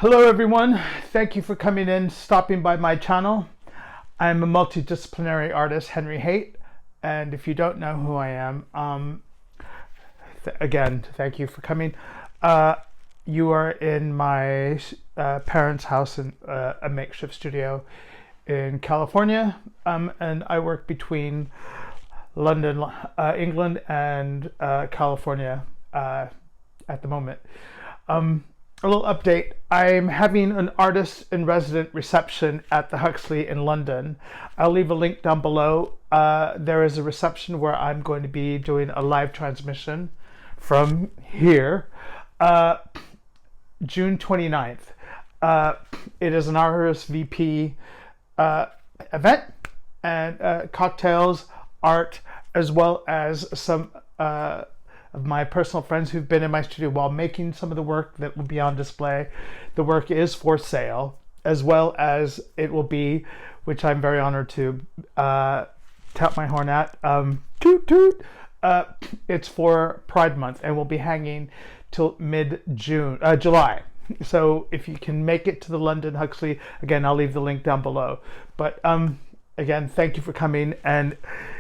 Hello everyone, thank you for coming in, stopping by my channel. I'm a multidisciplinary artist, Henry Haight, and if you don't know who I am, again, thank you for coming. You are in my parents' house in a makeshift studio in California, and I work between London, England, and California at the moment. A little update. I'm having an artist in resident reception at the Huxley in London. I'll leave a link down below. There is a reception where I'm going to be doing a live transmission from here, June 29th. It is an RSVP event, and cocktails, art, as well as some of my personal friends who've been in my studio while making some of the work that will be on display. The work is for sale, as well as it will be, which I'm very honored to tap my horn at, toot toot. It's for Pride Month and will be hanging till July. So if you can make it to the London Huxley, again, I'll leave the link down below. But again, thank you for coming. And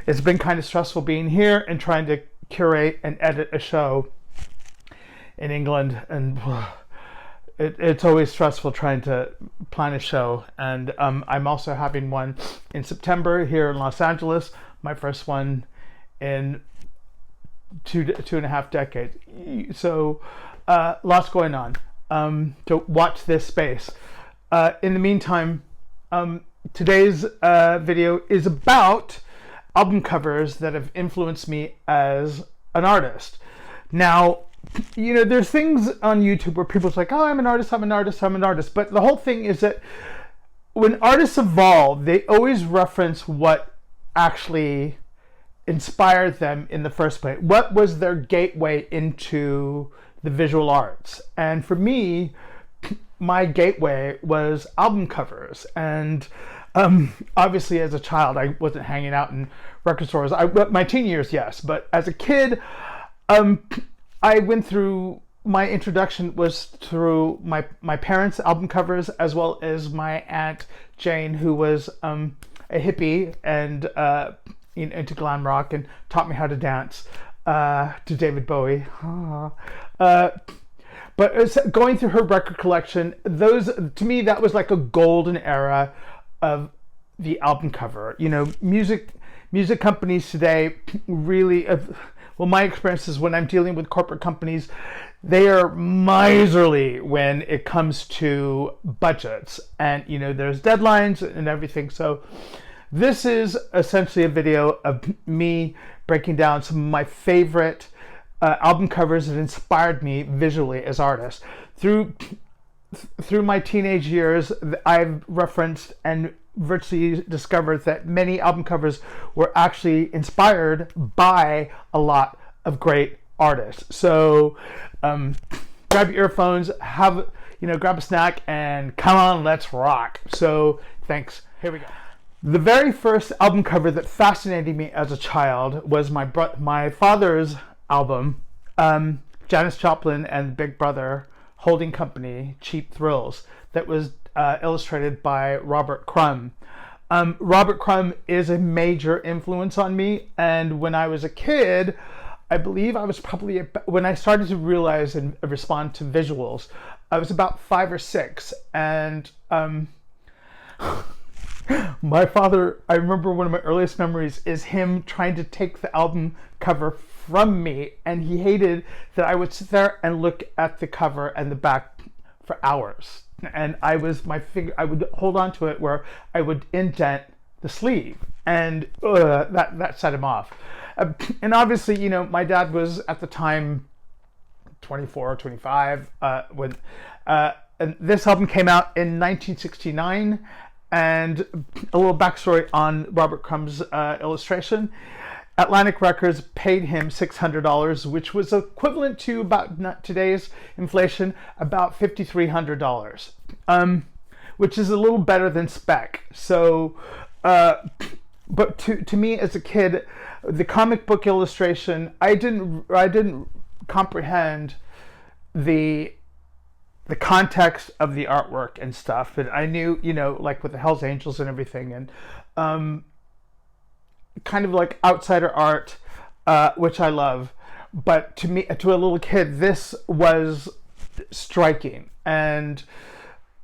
it's been kind of stressful being here and trying to curate and edit a show in England, and it's always stressful trying to plan a show. And I'm also having one in September here in Los Angeles, my first one in two and a half decades. So lots going on to watch this space. In the meantime, today's video is about album covers that have influenced me as an artist. Now, you know, there's things on YouTube where people's like, oh, I'm an artist, I'm an artist, I'm an artist. But the whole thing is that when artists evolve, they always reference what actually inspired them in the first place. What was their gateway into the visual arts? And for me, my gateway was album covers. And obviously as a child, I wasn't hanging out in record stores. My teen years, yes, but as a kid, I went through, my introduction was through my parents' album covers, as well as my Aunt Jane, who was a hippie and into glam rock and taught me how to dance to David Bowie. But going through her record collection, those, to me, that was like a golden era of the album cover. You know, music companies today really, well, my experience is when I'm dealing with corporate companies, they are miserly when it comes to budgets, and you know, there's deadlines and everything. So this is essentially a video of me breaking down some of my favorite album covers that inspired me visually as artists. Through my teenage years, I've referenced and virtually discovered that many album covers were actually inspired by a lot of great artists. So grab your earphones, grab a snack, and come on, let's rock. So thanks. Here we go. The very first album cover that fascinated me as a child was my father's album, Janis Joplin and Big Brother Holding Company, Cheap Thrills, that was illustrated by Robert Crumb. Robert Crumb is a major influence on me, and when I was a kid, I believe I was probably, when I started to realize and respond to visuals, I was about 5 or 6, and my father, I remember one of my earliest memories is him trying to take the album cover from me, and he hated that I would sit there and look at the cover and the back for hours. And I would hold on to it where I would indent the sleeve, and that set him off. And obviously, you know, my dad was at the time 24 or 25 when and this album came out in 1969. And a little backstory on Robert Crumb's illustration. Atlantic Records paid him $600, which was equivalent to about today's inflation, about $5,300, which is a little better than spec. So, but to me as a kid, the comic book illustration, I didn't comprehend the the context of the artwork and stuff. And I knew, like with the Hells Angels and everything, and kind of like outsider art, which I love. But to me, to a little kid, this was striking. And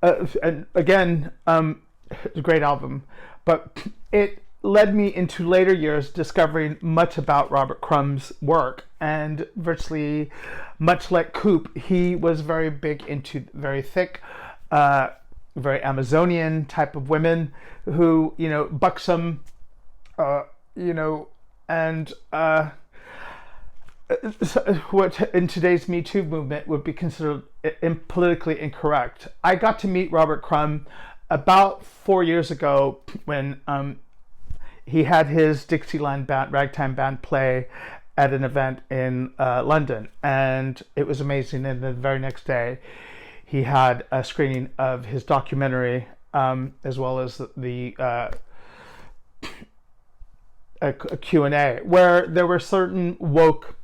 again, it's a great album. But it led me into later years discovering much about Robert Crumb's work. And virtually, much like Coop, he was very big into very thick, very Amazonian type of women who, buxom, and what in today's Me Too movement would be considered politically incorrect. I got to meet Robert Crumb about 4 years ago when he had his Dixieland band, ragtime band play at an event in London, and it was amazing. And the very next day, he had a screening of his documentary, as well as the a Q&A, where there were certain woke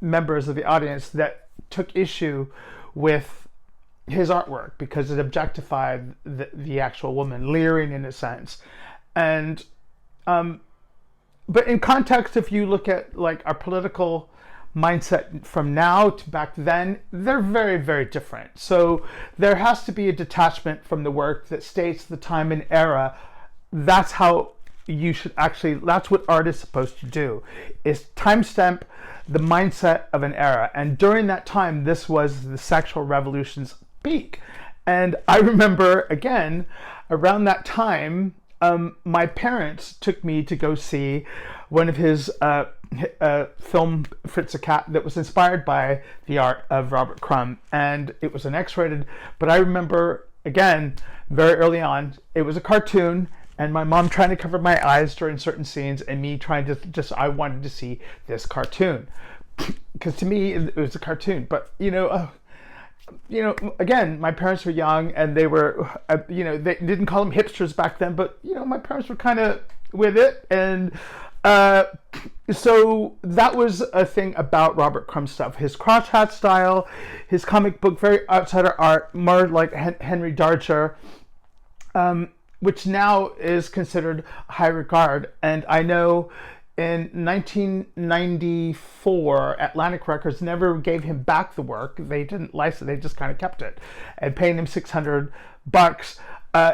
members of the audience that took issue with his artwork because it objectified the actual woman, leering in a sense. And but in context, if you look at like our political mindset from now to back then, they're very, very different. So there has to be a detachment from the work that states the time and era. That's how you should actually, that's what art is supposed to do, is timestamp the mindset of an era. And during that time, this was the sexual revolution's peak. And I remember, again, around that time, my parents took me to go see one of his film, Fritz a Cat, that was inspired by the art of Robert Crumb. And it was an X-rated, but I remember, again, very early on, it was a cartoon, and my mom trying to cover my eyes during certain scenes, and me trying to I wanted to see this cartoon. Because to me, it was a cartoon. But, again, my parents were young, and they were, they didn't call them hipsters back then, but, my parents were kind of with it. And so that was a thing about Robert Crumb stuff. His crotch hat style, his comic book, very outsider art, more like Henry Darger, which now is considered high regard. And I know in 1994, Atlantic Records never gave him back the work. They didn't license it, they just kind of kept it. And paying him $600,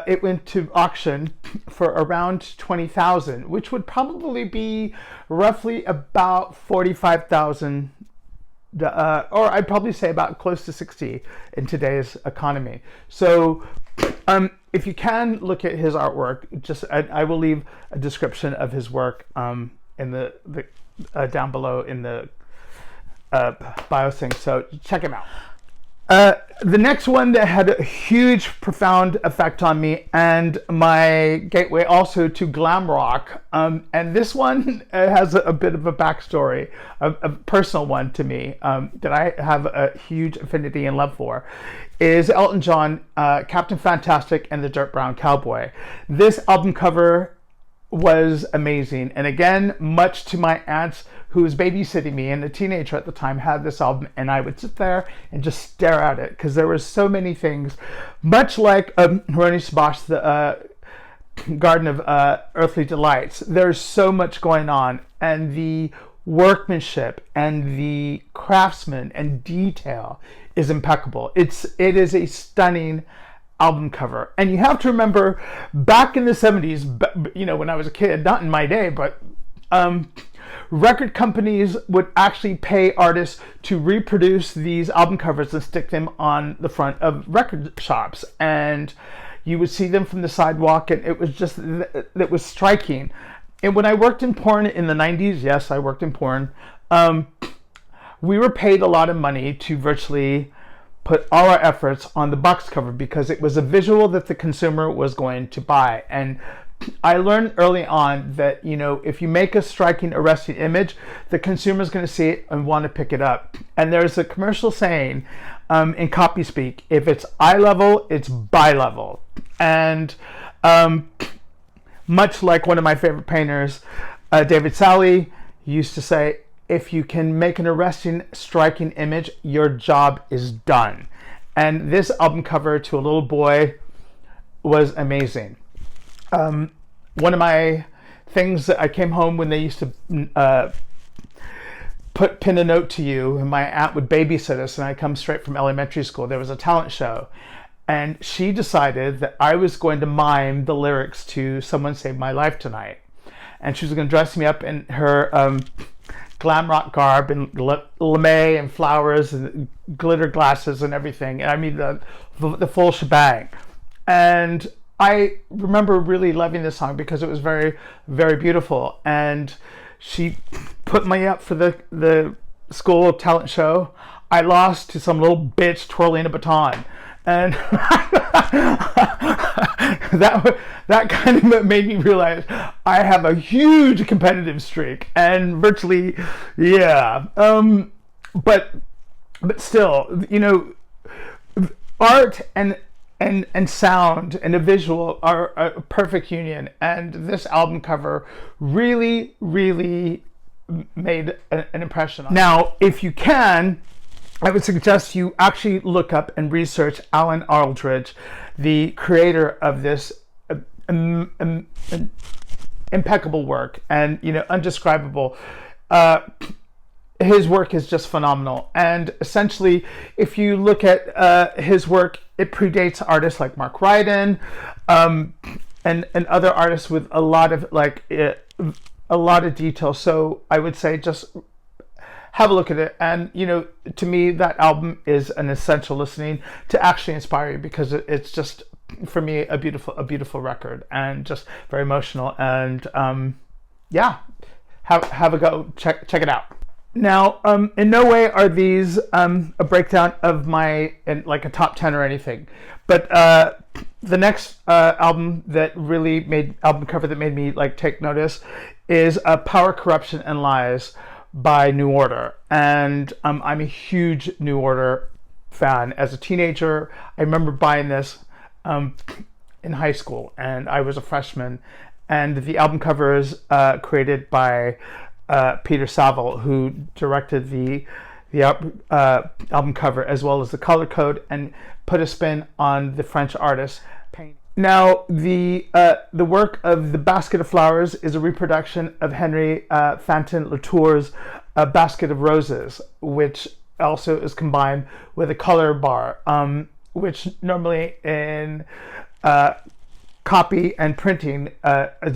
it went to auction for around $20,000, which would probably be roughly about $45,000, or I'd probably say about close to 60 in today's economy. So if you can look at his artwork, I will leave a description of his work in the down below in the bio thing. So check him out. The next one that had a huge, profound effect on me and my gateway also to glam rock, and this one has a bit of a backstory, a personal one to me, that I have a huge affinity and love for, is Elton John, Captain Fantastic and the Dirt Brown Cowboy. This album cover was amazing, and again, much to my aunt's, who was babysitting me and a teenager at the time, had this album, and I would sit there and just stare at it because there were so many things, much like Ronnie Sabash, the Garden of Earthly Delights. There's so much going on, and the workmanship and the craftsman and detail is impeccable. It is a stunning album cover. And you have to remember, back in the 70s, when I was a kid, not in my day, but record companies would actually pay artists to reproduce these album covers and stick them on the front of record shops. And you would see them from the sidewalk, and it was just, it was striking. And when I worked in porn in the 90s, yes, I worked in porn, we were paid a lot of money to virtually put all our efforts on the box cover because it was a visual that the consumer was going to buy. And I learned early on that, if you make a striking, arresting image, the consumer is going to see it and want to pick it up. And there's a commercial saying in copy speak, if it's eye level, it's buy level. And much like one of my favorite painters, David Sally, used to say, if you can make an arresting, striking image, your job is done. And this album cover to a little boy was amazing. One of my things that I came home when they used to pin a note to you, and my aunt would babysit us, and I come straight from elementary school. There was a talent show, and she decided that I was going to mime the lyrics to Someone Saved My Life Tonight. And she was going to dress me up in her glam rock garb and lame and flowers and glitter glasses and everything. And I mean the full shebang. And I remember really loving this song because it was very, very beautiful. And she put me up for the school talent show. I lost to some little bitch twirling a baton. And that kind of made me realize I have a huge competitive streak, and virtually, yeah. But still, you know, art and sound and a visual are a perfect union, and this album cover really, really made an impression on me. Now, if you can, I would suggest you actually look up and research Alan Alderidge, the creator of this impeccable work, and, you know, undescribable. His work is just phenomenal. And essentially, if you look at his work, it predates artists like Marc Rude and other artists with a lot of detail. So I would say just have a look at it. And, you know, to me, that album is an essential listening to actually inspire you, because it's just, for me, a beautiful record, and just very emotional. And yeah, have a go. Check it out. Now, in no way are these a breakdown of my, like a top 10 or anything, but the next album cover that made me like take notice is Power, Corruption, and Lies by New Order. And I'm a huge New Order fan. As a teenager, I remember buying this in high school, and I was a freshman, and the album cover is created by Peter Saville, who directed the album cover as well as the color code and put a spin on the French artist painting. Now, the work of The Basket of Flowers is a reproduction of Henry Fantin Latour's Basket of Roses, which also is combined with a color bar, which normally in copy and printing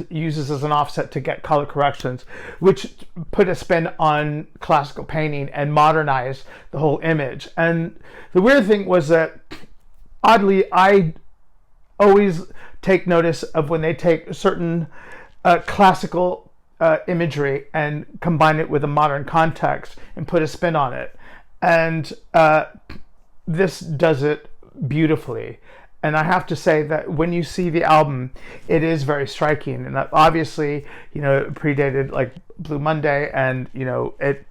uses as an offset to get color corrections, which put a spin on classical painting and modernized the whole image. And the weird thing was that, oddly, I always take notice of when they take certain classical imagery and combine it with a modern context and put a spin on it. And this does it beautifully. And I have to say that when you see the album, it is very striking. And obviously, you know, it predated like Blue Monday, and, you know, it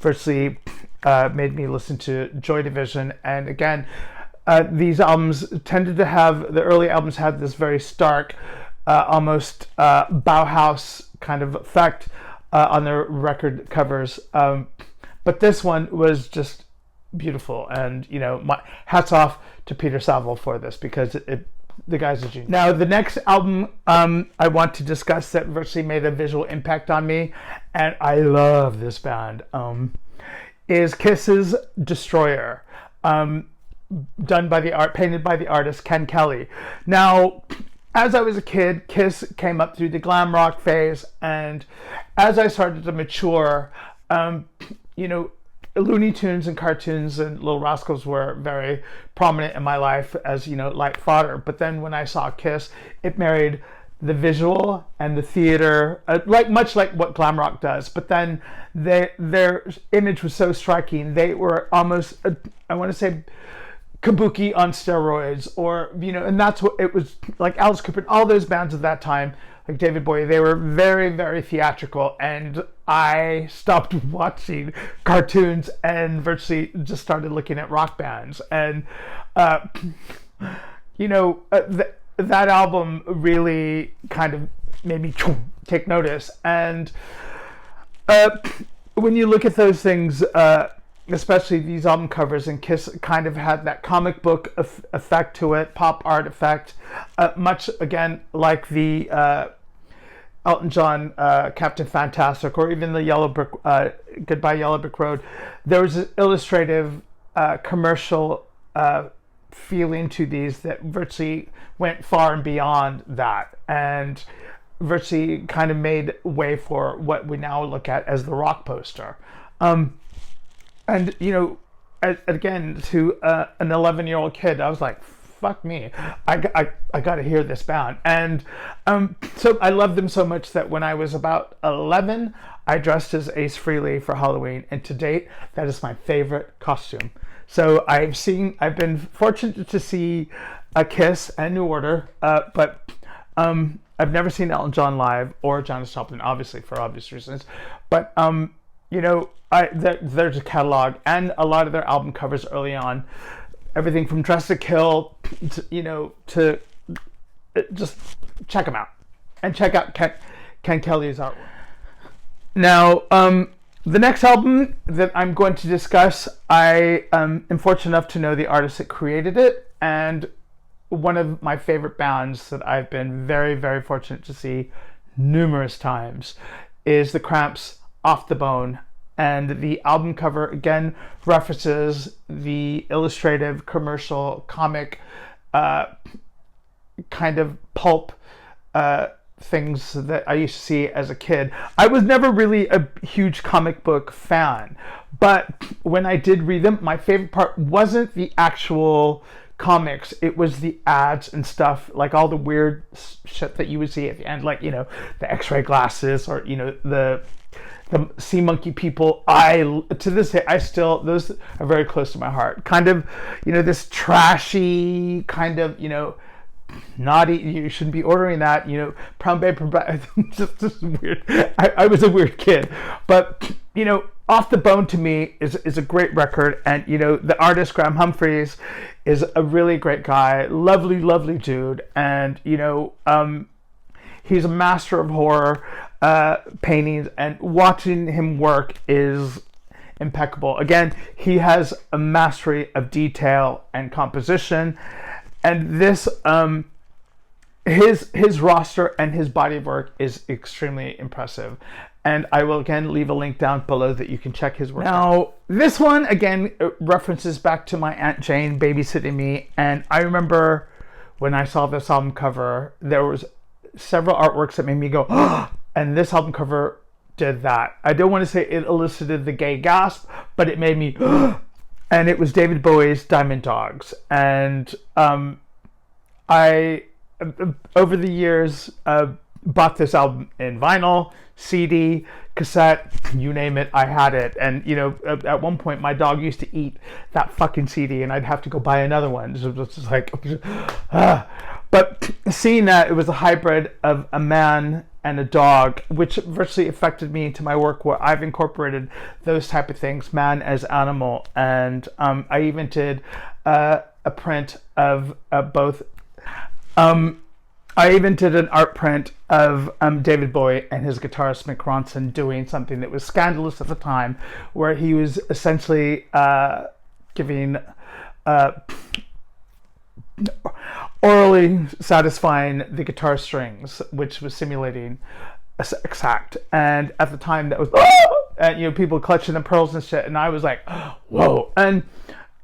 virtually made me listen to Joy Division. And again, these albums tended to have, the early albums had this very stark, almost Bauhaus kind of effect on their record covers. But this one was just beautiful, and, you know, my hats off to Peter Saville for this, because the guy's a genius. Now, the next album I want to discuss that virtually made a visual impact on me, and I love this band, is Kiss's Destroyer, painted by the artist Ken Kelly. Now, as I was a kid, Kiss came up through the glam rock phase, and as I started to mature, you know, Looney Tunes and cartoons and Little Rascals were very prominent in my life as, you know, light fodder. But then when I saw Kiss, it married the visual and the theater, much like what glam rock does. But then their image was so striking. They were almost, I want to say, kabuki on steroids, or, you know, and that's what it was like. Alice Cooper and all those bands of that time, like David Bowie, they were very, very theatrical, and I stopped watching cartoons and virtually just started looking at rock bands. And you know, that album really kind of made me take notice. And when you look at those things, especially these album covers, and Kiss kind of had that comic book effect to it, pop art effect, much again like the Elton John Captain Fantastic, or even the Goodbye Yellow Brick Road. There was an illustrative commercial feeling to these that virtually went far and beyond that, and virtually kind of made way for what we now look at as the rock poster. And again, to an 11-year-old kid, I was like, fuck me, I got to hear this band. And so I loved them so much that when I was about 11, I dressed as Ace Frehley for Halloween, and to date, that is my favorite costume. So I've been fortunate to see a Kiss and New Order, but I've never seen Elton John live or Janis Joplin, obviously for obvious reasons. But there's a catalog and a lot of their album covers early on, everything from Dress to Kill, to just check them out and check out Ken Kelly's artwork. Now, the next album that I'm going to discuss, I am fortunate enough to know the artist that created it, and one of my favorite bands that I've been very, very fortunate to see numerous times is the Cramps, Off the Bone. And the album cover, again, references the illustrative, commercial, comic, kind of pulp things that I used to see as a kid. I was never really a huge comic book fan, but when I did read them, my favorite part wasn't the actual comics, it was the ads and stuff, like all the weird shit that you would see at the end, like the X-ray glasses, or the sea monkey people. To this day, those are very close to my heart. Kind of this trashy kind of naughty, you shouldn't be ordering that, brown paper, just weird. I was a weird kid, but Off the Bone to me is a great record, and the artist Graham Humphreys is a really great guy, lovely dude, and he's a master of horror paintings, and watching him work is impeccable. Again, he has a mastery of detail and composition, and this his roster and his body of work is extremely impressive. And I will again leave a link down below that you can check his work. Now, this one again references back to my Aunt Jane babysitting me, and I remember when I saw this album cover, there was several artworks that made me go, oh, and this album cover did that. I don't want to say it elicited the gay gasp, but it made me, oh, and it was David Bowie's Diamond Dogs. And I, over the years, bought this album in vinyl, CD, cassette, you name it, I had it. And at one point my dog used to eat that fucking CD, and I'd have to go buy another one. So it was just like, but seeing that it was a hybrid of a man and a dog, which virtually affected me into my work, where I've incorporated those type of things, man as animal. And I even did a print of both. I even did an art print of David Bowie and his guitarist Mick Ronson doing something that was scandalous at the time, where he was essentially giving orally satisfying the guitar strings, which was simulating a sex act. And at the time, that was and people clutching the pearls and shit, and I was like, whoa. And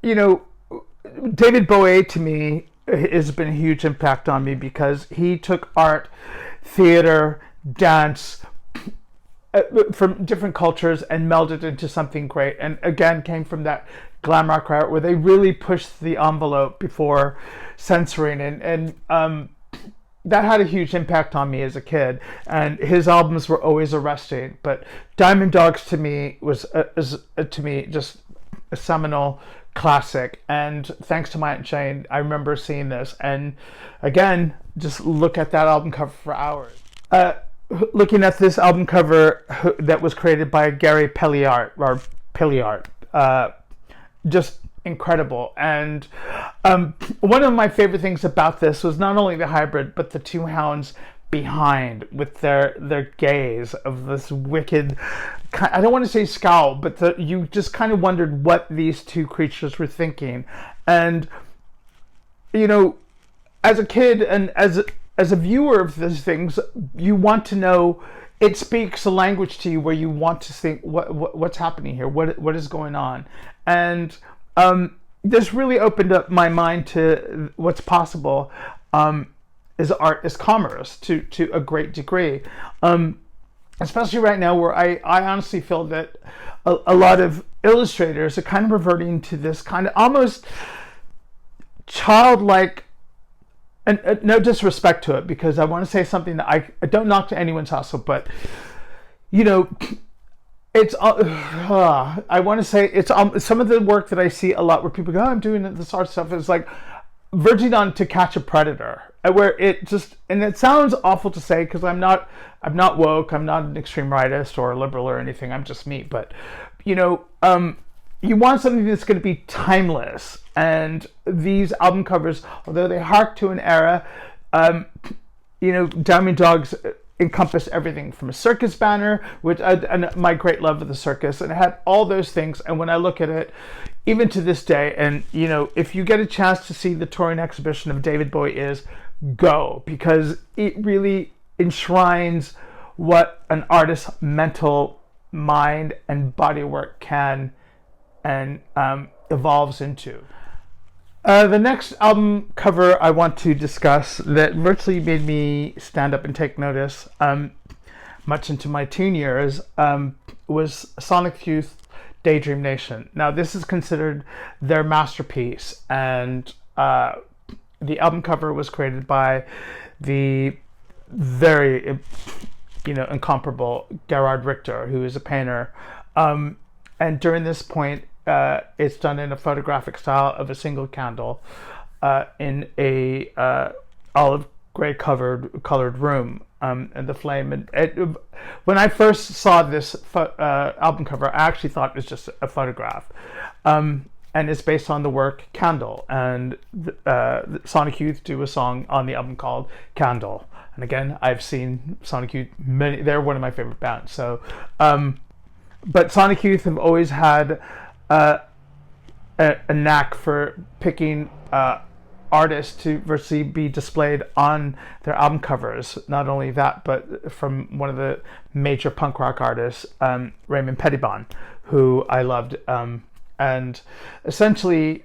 David Bowie to me has been a huge impact on me, because he took art, theater, dance from different cultures and melded into something great. And again, came from that glam rock art where they really pushed the envelope before censoring, and that had a huge impact on me as a kid. And his albums were always arresting, but Diamond Dogs to me was just a seminal classic. And thanks to my Aunt Jane, I remember seeing this, and again, just look at that album cover for hours. Looking at this album cover that was created by Gary Peelaert, just incredible. And one of my favorite things about this was not only the hybrid, but the two hounds behind with their gaze of this wicked, I don't want to say scowl, but you just kind of wondered what these two creatures were thinking. And as a kid and as a viewer of these things, you want to know. It speaks a language to you where you want to think what's happening here, what is going on, and this really opened up my mind to what's possible as art as commerce to a great degree, especially right now where I honestly feel that a lot of illustrators are kind of reverting to this kind of almost childlike. And no disrespect to it, because I want to say something that I don't knock to anyone's hustle, but it's I want to say it's some of the work that I see a lot where people go, I'm doing this art stuff, is like verging on to Catch a Predator, where it just, and it sounds awful to say because I'm not woke, I'm not an extreme rightist or a liberal or anything, I'm just me, but you want something that's going to be timeless. And these album covers, although they hark to an era, Diamond Dogs encompass everything from a circus banner, which and my great love of the circus, and it had all those things. And when I look at it, even to this day, and if you get a chance to see the touring exhibition of David Bowie go, because it really enshrines what an artist's mental mind and body work can and evolves into. The next album cover I want to discuss that virtually made me stand up and take notice much into my teen years was Sonic Youth Daydream Nation. Now this is considered their masterpiece, and the album cover was created by the very incomparable Gerhard Richter, who is a painter, and during this point it's done in a photographic style of a single candle in a olive gray colored room, and the flame. And when I first saw this album cover, I actually thought it was just a photograph, and it's based on the work Candle. And Sonic Youth do a song on the album called Candle. And again, I've seen Sonic Youth they're one of my favorite bands. So, but Sonic Youth have always had a knack for picking artists to virtually be displayed on their album covers. Not only that, but from one of the major punk rock artists, Raymond Pettibon, who I loved. And essentially,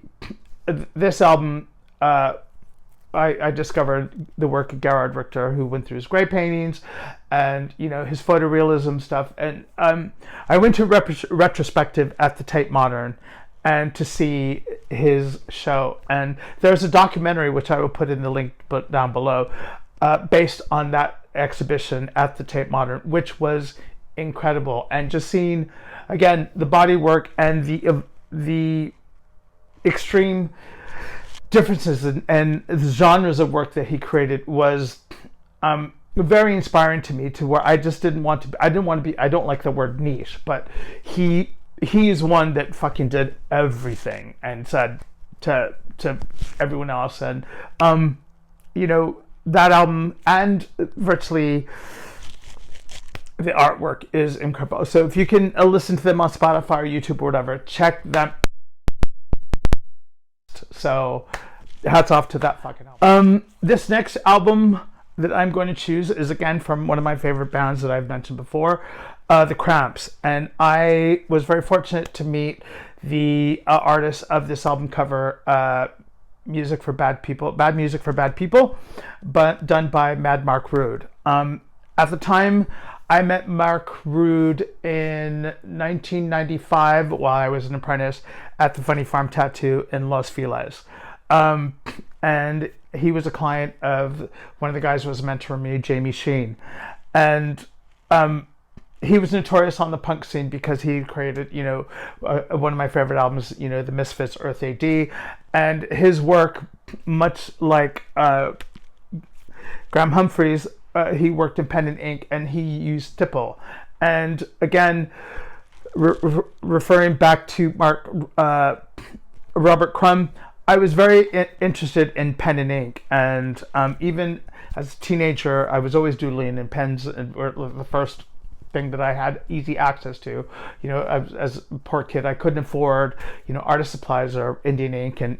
this album, I discovered the work of Gerhard Richter, who went through his gray paintings and his photorealism stuff. And I went to retrospective at the Tate Modern and to see his show. And there's a documentary, which I will put in the link down below, based on that exhibition at the Tate Modern, which was incredible. And just seeing, again, the body work and the extreme differences and the genres of work that he created was very inspiring to me, to where I just I don't like the word niche, but he is one that fucking did everything and said to everyone else. And that album and virtually the artwork is incredible. So if you can listen to them on Spotify or YouTube or whatever, check them. So hats off to that fucking album. This next album that I'm going to choose is again from one of my favorite bands that I've mentioned before, the Cramps. And I was very fortunate to meet the artist of this album cover, Bad Music for Bad People, but done by Mad Marc Rude. At the time, I met Marc Rude in 1995 while I was an apprentice at the Funny Farm Tattoo in Los Feliz. And he was a client of one of the guys who was mentoring me, Jamie Sheen. And he was notorious on the punk scene because he created, one of my favorite albums, The Misfits, Earth AD. And his work, much like Graham Humphreys, he worked in pen and ink, and he used stipple. And again, referring back to Robert Crumb, I was very interested in pen and ink, and even as a teenager, I was always doodling in pens, and were the first thing that I had easy access to. As a poor kid, I couldn't afford, artist supplies or Indian ink and,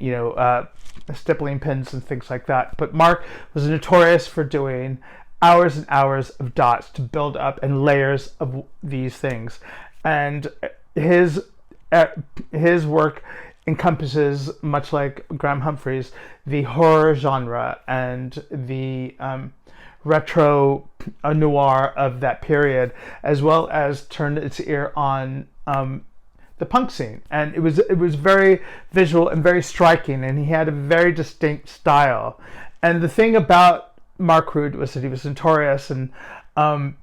stippling pens and things like that. But Marc was notorious for doing hours and hours of dots to build up and layers of these things. And his work encompasses, much like Graham Humphreys, the horror genre and the retro noir of that period, as well as turned its ear on the punk scene. And it was very visual and very striking, and he had a very distinct style. And the thing about Marc Rude was that he was notorious, and I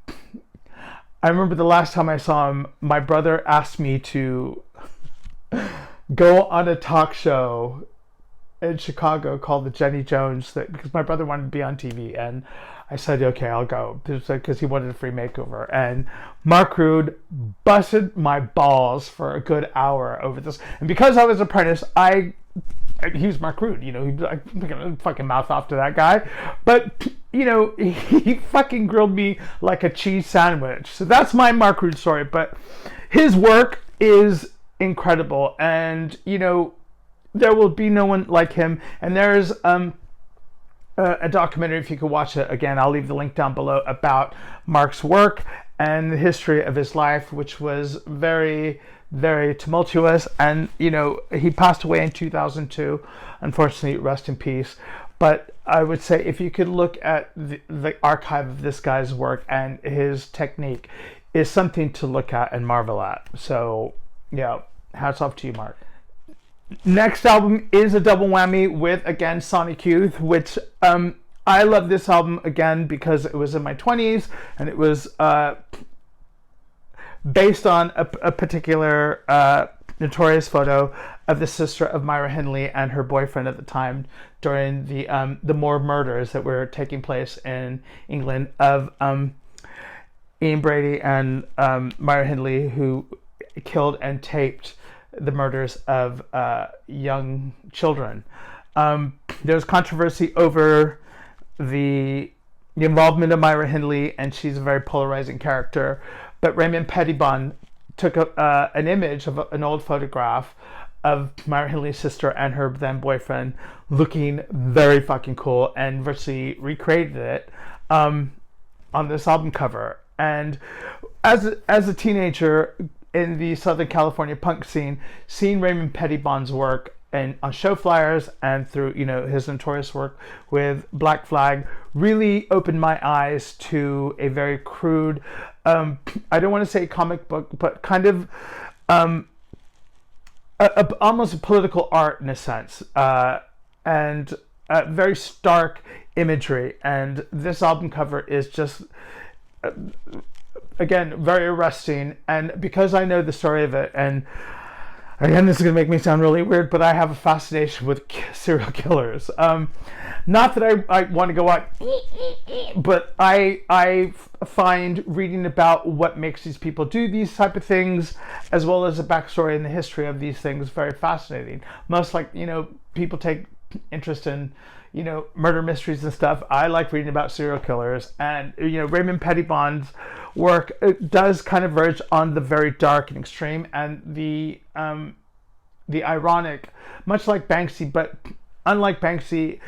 remember the last time I saw him, my brother asked me to go on a talk show in Chicago called the Jenny Jones, because my brother wanted to be on TV, and I said, okay, I'll go, because he wanted a free makeover. And Marc Rude busted my balls for a good hour over this. And because I was an apprentice, he was Marc Rude, I'm gonna fucking mouth off to that guy. But, he fucking grilled me like a cheese sandwich. So that's my Marc Rude story. But his work is incredible. And, there will be no one like him. And there's a documentary, if you could watch it again, I'll leave the link down below, about Marc's work and the history of his life, which was very, very tumultuous. And he passed away in 2002, unfortunately, rest in peace. But I would say, if you could look at the archive of this guy's work, and his technique is something to look at and marvel at. So hats off to you, Marc. Next album is a double whammy with, again, Sonic Youth, which I love this album, again, because it was in my 20s, and it was based on a particular notorious photo of the sister of Myra Hindley and her boyfriend at the time during the Moor murders that were taking place in England, of Ian Brady and Myra Hindley, who killed and taped the murders of young children. There was controversy over the involvement of Myra Hindley, and she's a very polarizing character. But Raymond Pettibon took an image of an old photograph of Myra Hindley's sister and her then boyfriend looking very fucking cool, and virtually recreated it on this album cover. And as a teenager in the Southern California punk scene, seeing Raymond Pettibon's work and on show flyers and through his notorious work with Black Flag really opened my eyes to a very crude, I don't want to say comic book, but kind of almost a political art in a sense, and very stark imagery. And this album cover is just again, very arresting. And because I know the story of it, and again, this is going to make me sound really weird, but I have a fascination with serial killers. Not that I want to go out, but I find reading about what makes these people do these type of things, as well as the backstory and the history of these things, very fascinating. Most people take interest in murder mysteries and stuff. I like reading about serial killers, and Raymond Pettibon's work does kind of verge on the very dark and extreme, and the ironic, much like Banksy, but unlike Banksy,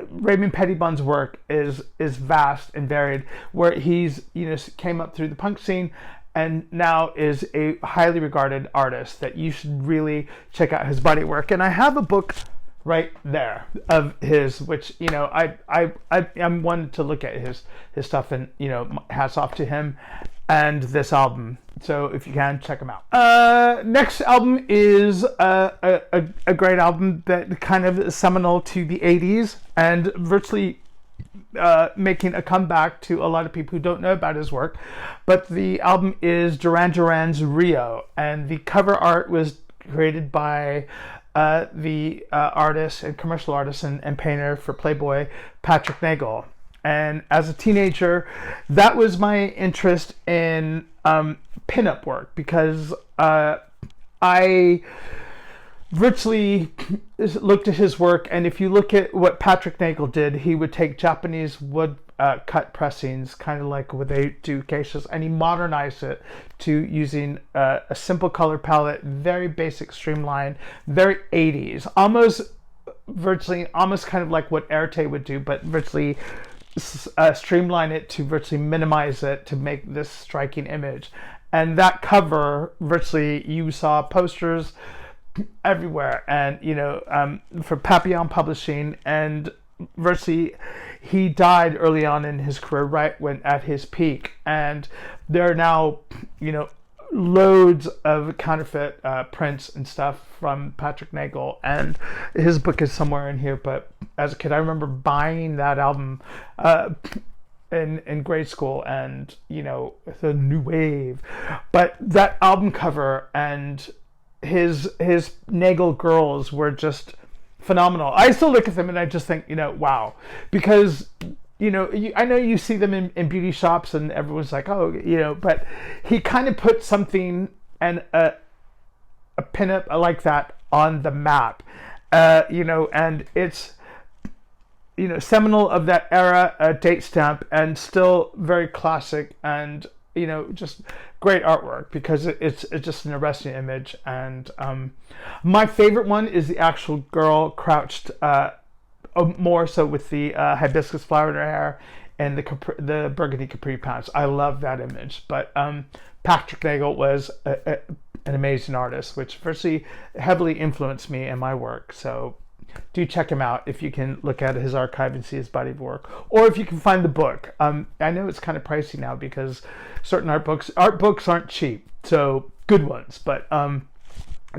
Raymond Pettibon's work is vast and varied, where he's came up through the punk scene and now is a highly regarded artist that you should really check out his body work. And I have a book right there of his, which I'm one to look at his stuff, and hats off to him and this album. So if you can, check them out. Next album is a great album that kind of is seminal to the 80s and virtually making a comeback to a lot of people who don't know about his work. But the album is Duran Duran's Rio, and the cover art was created by the artist and commercial artist and painter for Playboy, Patrick Nagel. And as a teenager, that was my interest in pinup work, because I virtually looked at his work, and if you look at what Patrick Nagel did, he would take Japanese wood cut pressings, kind of like what they do geishas, and he modernized it to using a simple color palette, very basic, streamlined, very 80s, almost kind of like what Erte would do, but virtually streamline it to virtually minimize it to make this striking image. And that cover, virtually, you saw posters everywhere, and for Papillon Publishing, and virtually he died early on in his career, right when at his peak, and there are now loads of counterfeit prints and stuff from Patrick Nagel, and his book is somewhere in here. But as a kid, I remember buying that album in grade school, and the new wave. But that album cover and his Nagel girls were just phenomenal. I still look at them and I just think, wow, because I know you see them in beauty shops and everyone's like, oh, but he kind of put something and a pinup like that on the map, and it's seminal of that era, a date stamp, and still very classic, and just great artwork because it's just an arresting image. And my favorite one is the actual girl crouched, more so with the hibiscus flower in her hair and the burgundy capri pants. I love that image. But Patrick Nagel was an amazing artist, which virtually heavily influenced me in my work. So do check him out if you can look at his archive and see his body of work, or if you can find the book. I know it's kind of pricey now because certain art books aren't cheap, so good ones, but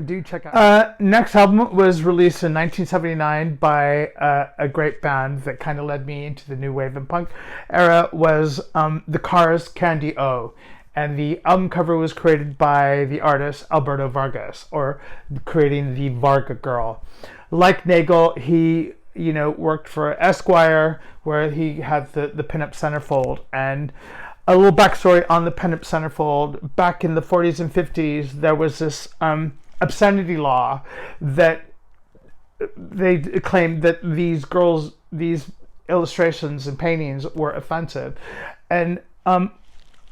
do check out. Next album was released in 1979 by a great band that kind of led me into the new wave and punk era, was the Cars' Candy O. And the album cover was created by the artist Alberto Vargas, or creating the Varga Girl. Like Nagel, he worked for Esquire, where he had the pinup centerfold. And a little backstory on the pinup centerfold: back in the 40s and 50s, there was this obscenity law that they claimed that these illustrations and paintings were offensive. And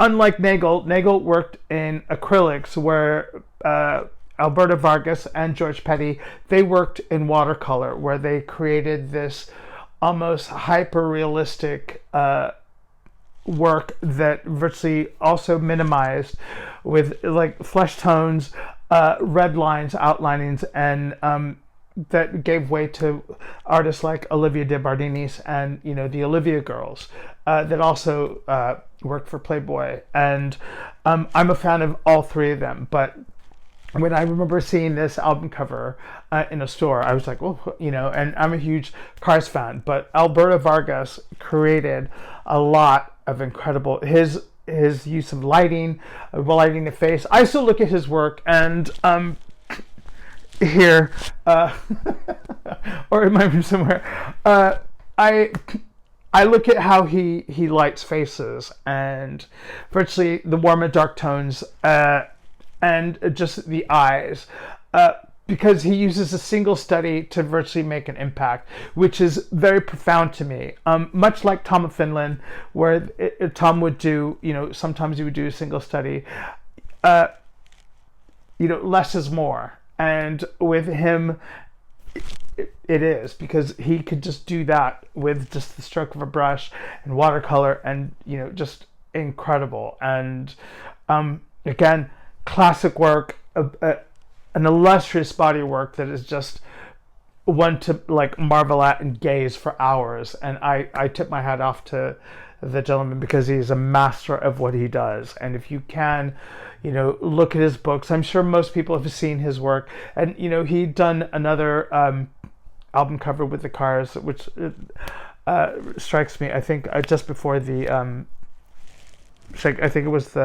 unlike Nagel worked in acrylics, where Alberto Vargas and George Petty, they worked in watercolor, where they created this almost hyper-realistic work that virtually also minimized with like flesh tones, red lines, outlinings, and that gave way to artists like Olivia de Bardinis and the Olivia Girls that also worked for Playboy. And I'm a fan of all three of them, but when I remember seeing this album cover in a store, I was like, oh, and I'm a huge Cars fan, but Alberto Vargas created a lot of incredible, his use of lighting the face. I still look at his work, and here, or in my room somewhere, I look at how he lights faces, and virtually the warm and dark tones, and just the eyes, because he uses a single study to virtually make an impact, which is very profound to me. Much like Tom of Finland, where Tom would do, sometimes he would do a single study, less is more. And with him, it is, because he could just do that with just the stroke of a brush and watercolor, and just incredible. And again, classic work, an illustrious body of work that is just one to like marvel at and gaze for hours. And I tip my hat off to the gentleman, because he's a master of what he does. And if you can, look at his books. I'm sure most people have seen his work. And he'd done another album cover with the Cars, which strikes me, I think just before the I think it was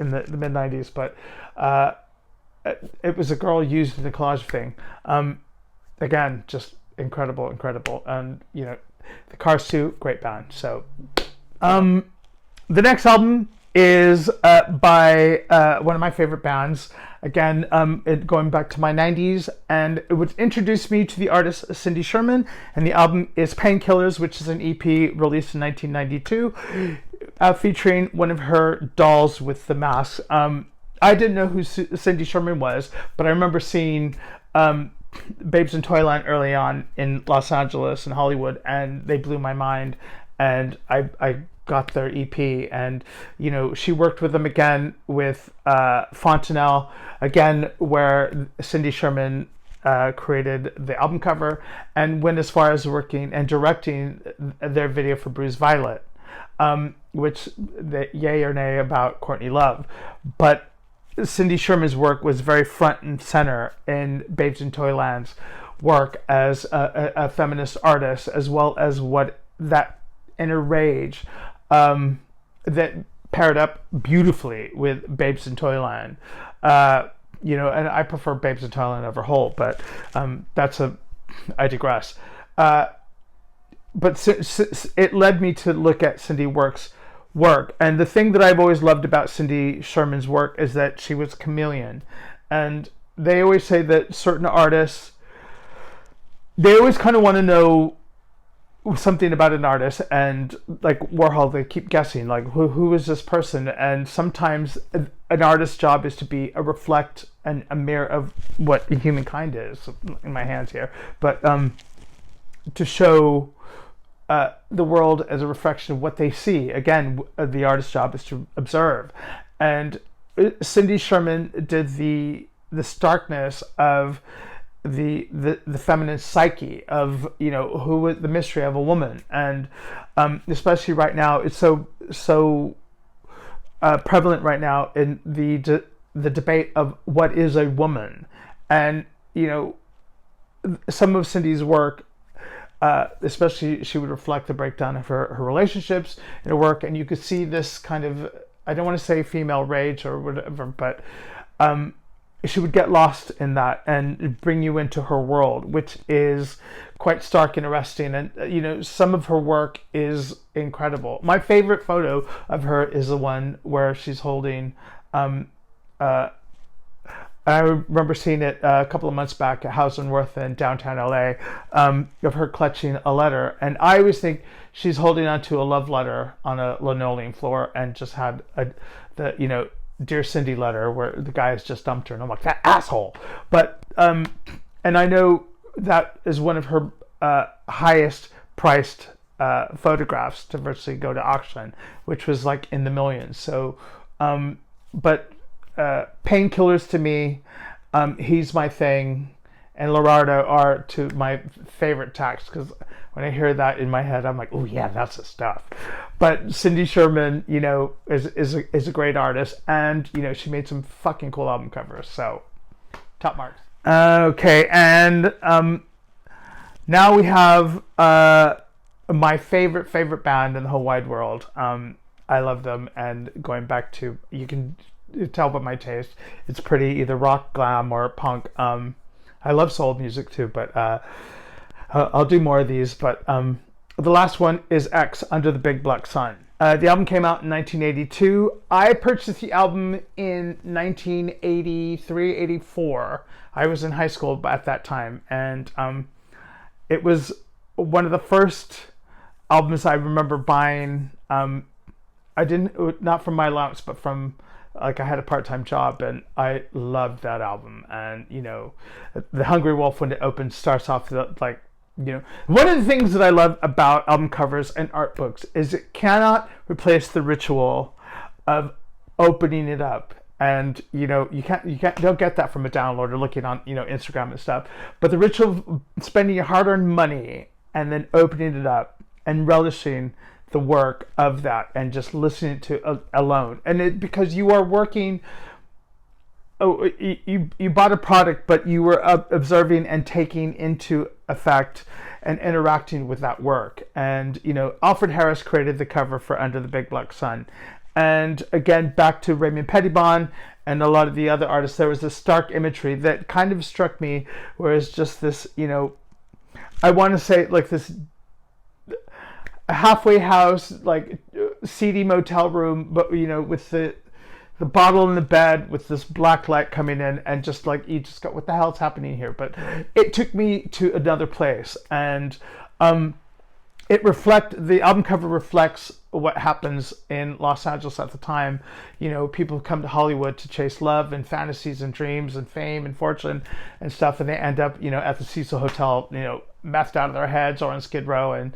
in the mid 90s, but it was a girl used in the collage thing. Again, just incredible. And the Cars 2, great band. So the next album is by one of my favorite bands. Again, going back to my 90s, and it would introduce me to the artist Cindy Sherman, and the album is Painkillers, which is an EP released in 1992, featuring one of her dolls with the mask. I didn't know who Cindy Sherman was, but I remember seeing Babes in Toyland early on in Los Angeles and Hollywood, and they blew my mind, and I got their EP, and she worked with them again with Fontanelle, again where Cindy Sherman created the album cover and went as far as working and directing their video for Bruised Violet, which the yay or nay about Courtney Love. But Cindy Sherman's work was very front and center in Babes in Toyland's work as a feminist artist, as well as what that inner rage that paired up beautifully with Babes in Toyland. And I prefer Babes in Toyland over Hole, but I digress. But it led me to look at Cindy work. And the thing that I've always loved about Cindy Sherman's work is that she was a chameleon. And they always say that certain artists, they always kind of want to know something about an artist, and like Warhol, they keep guessing, like who is this person? And sometimes an artist's job is to be a reflect and a mirror of what humankind is, in my hands here, but to show the world as a reflection of what they see. Again, the artist's job is to observe, and Cindy Sherman did the starkness of the feminine psyche of who is the mystery of a woman, and especially right now it's so prevalent right now in the debate of what is a woman. And some of Cindy's work, especially, she would reflect the breakdown of her relationships in her work, and you could see this kind of, I don't want to say female rage or whatever, but she would get lost in that and bring you into her world, which is quite stark and arresting. And some of her work is incredible. My favorite photo of her is the one where she's holding I remember seeing it a couple of months back at House and Worth in downtown LA, of her clutching a letter, and I always think she's holding onto a love letter on a linoleum floor, and just had the Dear Cindy letter where the guy has just dumped her, and I'm like, that asshole. But and I know that is one of her highest priced photographs to virtually go to auction, which was like in the millions. So but Painkillers to me, He's My Thing, and Lorado are to my favorite tracks, because when I hear that in my head, I'm like, oh yeah, that's the stuff. But Cindy Sherman, is a great artist, and she made some fucking cool album covers. So, top marks. Okay, and now we have my favorite band in the whole wide world. I love them, and going back to, you can tell by my taste, it's pretty either rock, glam, or punk. I love soul music too, but I'll do more of these. But the last one is X, Under the Big Black Sun. The album came out in 1982. I purchased the album in 1983, 84. I was in high school at that time, and it was one of the first albums I remember buying. Not from my allowance, but from, like, I had a part-time job, and I loved that album. And The Hungry Wolf, when it opens, starts off like, one of the things that I love about album covers and art books is it cannot replace the ritual of opening it up. And you don't get that from a download or looking on Instagram and stuff. But the ritual of spending your hard-earned money and then opening it up and relishing the work of that and just listening to alone, and because you are working. Oh, you bought a product, but you were observing and taking into effect and interacting with that work. And Alfred Harris created the cover for Under the Big Black Sun. And again, back to Raymond Pettibon and a lot of the other artists, there was this stark imagery that kind of struck me, whereas just this, I want to say like this halfway house, like seedy motel room, but with the bottle in the bed with this black light coming in, and just like you just got, what the hell's happening here? But it took me to another place, and the album cover reflects what happens in Los Angeles at the time. People come to Hollywood to chase love and fantasies and dreams and fame and fortune and stuff, and they end up at the Cecil Hotel, methed out of their heads, or on Skid Row, and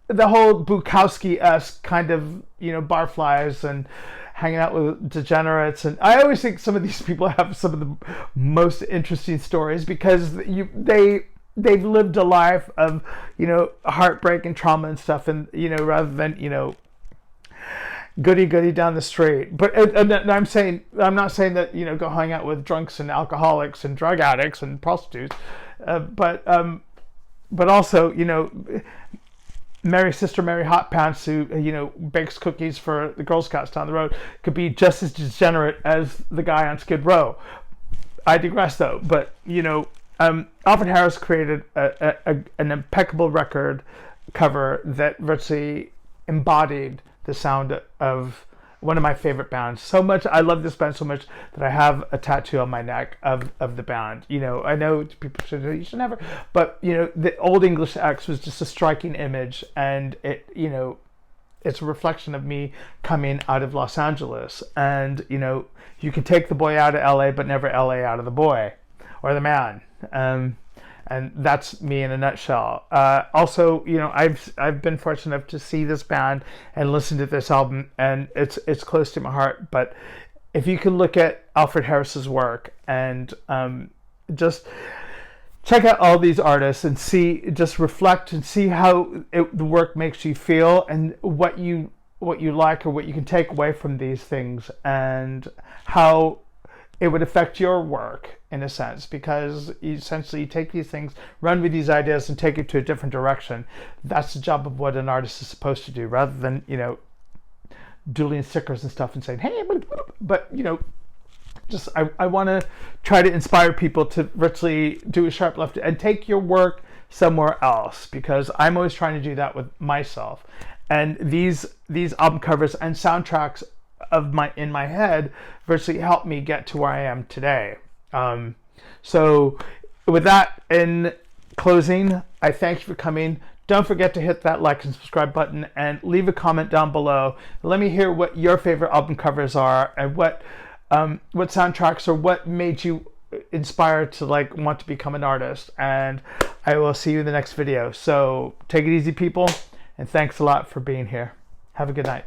the whole Bukowski-esque kind of Barflies and hanging out with degenerates. And I always think some of these people have some of the most interesting stories, because they've lived a life of heartbreak and trauma and stuff, and rather than goody down the street. But and I'm not saying that go hang out with drunks and alcoholics and drug addicts and prostitutes, but also Sister Mary Hot Pants, who bakes cookies for the Girl Scouts down the road, could be just as degenerate as the guy on Skid Row. I digress, though. But Alfred Harris created an impeccable record cover that virtually embodied the sound of one of my favorite bands. So much, I love this band so much that I have a tattoo on my neck of the band. I know people should, you should never, but the Old English X was just a striking image, and it's a reflection of me coming out of Los Angeles. And you can take the boy out of LA, but never LA out of the boy or the man. And that's me in a nutshell. Also, I've been fortunate enough to see this band and listen to this album, and it's close to my heart. But if you can look at Alfred Harris's work and just check out all these artists and just reflect and see how the work makes you feel, and what you like or what you can take away from these things, and how it would affect your work in a sense, because essentially you take these things, run with these ideas, and take it to a different direction. That's the job of what an artist is supposed to do, rather than doodling stickers and stuff and saying, hey, but just I want to try to inspire people to virtually do a sharp left and take your work somewhere else, because I'm always trying to do that with myself. And these album covers and soundtracks in my head virtually helped me get to where I am today. So with that, in closing, I thank you for coming. Don't forget to hit that like and subscribe button, and leave a comment down below. Let me hear what your favorite album covers are, and what soundtracks, or what made you inspired to want to become an artist. And I will see you in the next video. So take it easy, people, and thanks a lot for being here. Have a good night.